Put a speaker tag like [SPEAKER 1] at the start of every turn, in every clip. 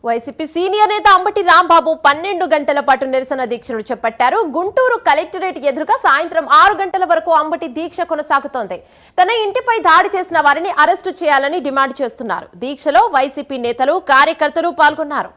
[SPEAKER 1] YCP senior నేత అంబటి రాంబాబు 12 గంటల పాటు నిరసన దీక్షను చేపట్టారు. గుంటూరు కలెక్టరేట్ ఎదురుగా సాయంత్రం 6 గంటల వరకు అంబటి దీక్ష కొనసాగుతోంది. తన ఇంటిపై దాడి చేసిన వారిని అరెస్టు చేయాలని డిమాండ్ చేస్తున్నారు. దీక్షలో వైసీపీ నేతలు, కార్యకర్తలు పాల్గొన్నారు.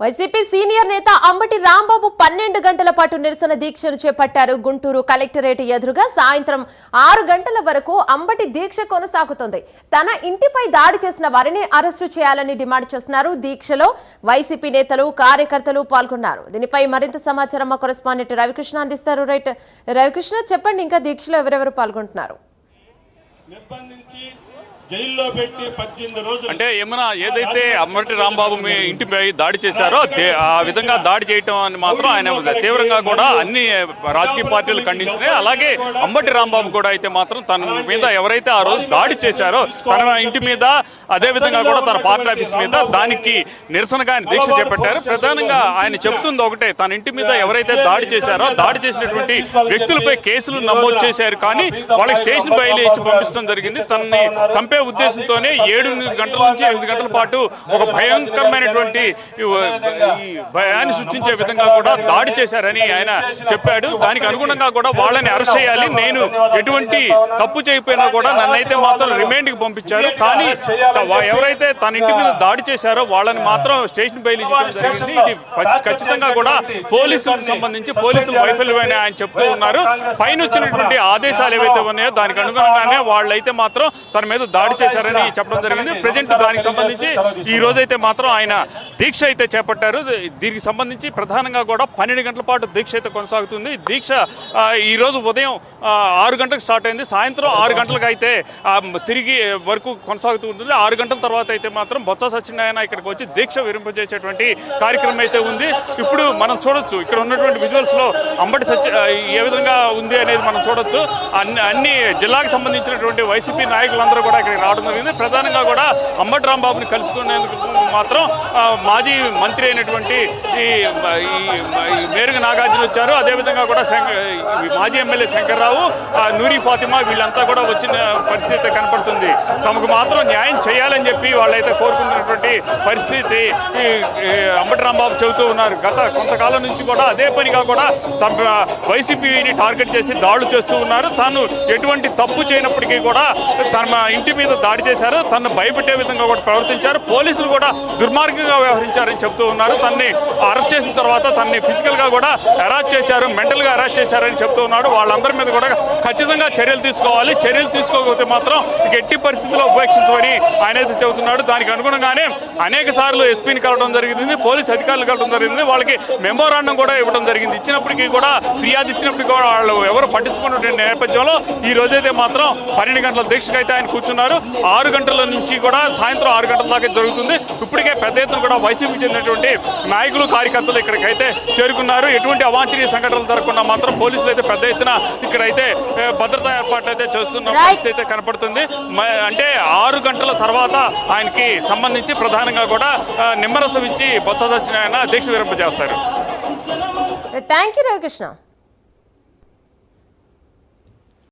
[SPEAKER 1] వైసీపీ సీనియర్ నేత అంబటి రాంబాబు 12 గంటల పాటు నిరసన దీక్షను చేపట్టారు. గుంటూరు కలెక్టరేట్ ఎదురుగా సాయంత్రం 6 గంటల వరకు అంబటి దీక్ష కొనసాగుతోంది. తన ఇంటిపై దాడి చేసిన వారిని అరెస్టు చేయాలని డిమాండ్ చేస్తున్నారు. దీక్షలో వైసీపీ నేతలు, కార్యకర్తలు పాల్గొన్నారు. దీనిపై మరింత సమాచారం మా కరెస్పాండెంట్ రవికృష్ణ అందిస్తారు. రైట్ రవికృష్ణ, చెప్పండి, ఇంకా దీక్షలో ఎవరెవరు పాల్గొంటున్నారు?
[SPEAKER 2] అంటే ఏమన్నా ఏదైతే అంబటి రాంబాబు మీ ఇంటిపై దాడి చేశారో ఆ విధంగా దాడి చేయటం అని మాత్రం ఆయన తీవ్రంగా కూడా అన్ని రాజకీయ పార్టీలు ఖండించినాయి. అలాగే అంబటి రాంబాబు కూడా అయితే మాత్రం తన మీద ఎవరైతే ఆ రోజు దాడి చేశారో తన ఇంటి మీద, అదే విధంగా కూడా తన పార్టీ ఆఫీస్ మీద దానికి నిరసనగా ఆయన దీక్ష చేపట్టారు. ప్రధానంగా ఆయన చెప్తుంది ఒకటే, తన ఇంటి మీద ఎవరైతే దాడి చేశారో దాడి చేసినటువంటి వ్యక్తులపై కేసులు నమోదు చేశారు, కానీ వాళ్ళకి స్టేషన్ బయలు ఇచ్చి పంపించడం జరిగింది. తనని చంపే ఉద్దేశంతోనే 7 గంటల నుంచి 8 గంటల పాటు ఒక భయంకరమైనటువంటి భయాన్ని సృష్టించే విధంగా కూడా దాడి చేశారని ఆయన చెప్పాడు. దానికి అనుగుణంగా కూడా వాళ్ళని అరెస్ట్ చేయాలి, నేను ఎటువంటి తప్పు చేయకపోయినా కూడా నన్నైతే మాత్రం రిమాండ్కి పంపించారు, కానీ ఎవరైతే తన ఇంటి మీద దాడి చేశారో వాళ్ళని మాత్రం స్టేషన్ బయలు ఇవ్వడం జరిగింది. ఇది ఖచ్చితంగా కూడా పోలీసులకు సంబంధించి పోలీసులు వైఫల్యమని ఆయన చెప్తూ ఉన్నారు. పైన వచ్చినటువంటి ఆదేశాలు ఏవైతే ఉన్నాయో దానికి అనుగుణంగానే వాళ్ళైతే మాత్రం తన మీద దాడి చేశారని చెప్పడం జరిగింది. ప్రజెంట్ దానికి సంబంధించి ఈ రోజైతే మాత్రం ఆయన దీక్ష అయితే చేపట్టారు. దీనికి సంబంధించి ప్రధానంగా కూడా 12 గంటల పాటు దీక్ష అయితే కొనసాగుతుంది. దీక్ష ఈ రోజు ఉదయం 6 గంటలకు స్టార్ట్ అయింది, సాయంత్రం 6 గంటలకు అయితే తిరిగి వరకు కొనసాగుతూ ఉంటుంది. 6 గంటల తర్వాత అయితే మాత్రం బొత్స సత్యనారాయణ ఇక్కడికి వచ్చి దీక్ష విరింపజేసేటువంటి కార్యక్రమం అయితే ఉంది. ఇప్పుడు మనం చూడొచ్చు ఇక్కడ ఉన్నటువంటి విజువల్స్ లో అంబటి ఏ విధంగా ఉంది అనేది మనం చూడొచ్చు. అన్ని జిల్లాకు సంబంధించినటువంటి వైసీపీ నాయకులందరూ కూడా ఇక్కడికి రావడం జరిగింది. ప్రధానంగా కూడా అంబటి రాంబాబుని కలుసుకునేందుకు మాత్రం మాజీ మంత్రి అయినటువంటి ఈ మేరుగ నాగార్జున వచ్చారు. అదేవిధంగా కూడా మాజీ ఎమ్మెల్యే శంకర్రావు, నూరి ఫాతిమా వీళ్ళంతా కూడా వచ్చిన పరిస్థితి కనపడుతుంది. తమకు మాత్రం న్యాయం చేయాలని చెప్పి వాళ్ళైతే కోరుకుంటున్నటువంటి పరిస్థితి అంబటి రాంబాబు చెబుతూ ఉన్నారు. గత కొంతకాలం నుంచి కూడా అదే పనిగా కూడా తమ వైసీపీని టార్గెట్ చేసి దాడులు చేస్తూ ఉన్నారు. తాను ఎటువంటి తప్పు చేయనప్పటికీ కూడా తన ఇంటి మీద దాడి చేశారు, తనను భయపెట్టే విధంగా కూడా ప్రవర్తించారు, పోలీసులు కూడా దుర్మార్గంగా వ్యవహరించారని చెప్తూ ఉన్నారు. తనని అరెస్ట్ చేసిన తర్వాత తనని ఫిజికల్ గా కూడా అరెస్ట్ చేశారు, మెంటల్ గా అరెస్ట్ చేశారని చెప్తూ ఉన్నాడు. వాళ్ళందరి మీద కూడా ఖచ్చితంగా చర్యలు తీసుకోవాలి, చర్యలు తీసుకోకపోతే మాత్రం ఇక ఎట్టి పరిస్థితుల్లో ఉపేక్షించమని ఆయన అయితే చెబుతున్నాడు. దానికి అనుగుణంగానే అనేక సార్లు ఎస్పీని కలవడం జరిగింది, పోలీసు అధికారులు కలవడం జరిగింది, వాళ్ళకి మెమోరాండం కూడా ఇవ్వడం జరిగింది. ఇచ్చినప్పటికీ కూడా ఫిర్యాదు ఇచ్చినప్పటికీ కూడా వాళ్ళు ఎవరు పట్టించుకున్నటువంటి నేపథ్యంలో ఈ రోజైతే మాత్రం 12 గంటల దీక్షకు అయితే ఆయన కూర్చున్నారు. 6 గంటల నుంచి కూడా సాయంత్రం 6 గంటల దాకా జరుగుతుంది. ఇప్పటికే పెద్ద ఎత్తున కూడా వైసీపీ చెందినటువంటి నాయకులు, కార్యకర్తలు ఇక్కడికైతే చేరుకున్నారు. ఎటువంటి అవాంఛనీయ సంఘటనలు జరగకుండా మాత్రం పోలీసులు అయితే పెద్ద ఎత్తున ఇక్కడైతే భద్రతా ఏర్పాట్లు అయితే చేస్తున్న పరిస్థితి అయితే కనపడుతుంది. అంటే 6 గంటల తర్వాత ఆయనకి సంబంధించి ప్రధానంగా కూడా నిమ్మరసం ఇచ్చి బొత్స సత్యనారాయణ దీక్ష విరమింపజేస్తారు.
[SPEAKER 1] Thank you Ravikrishna.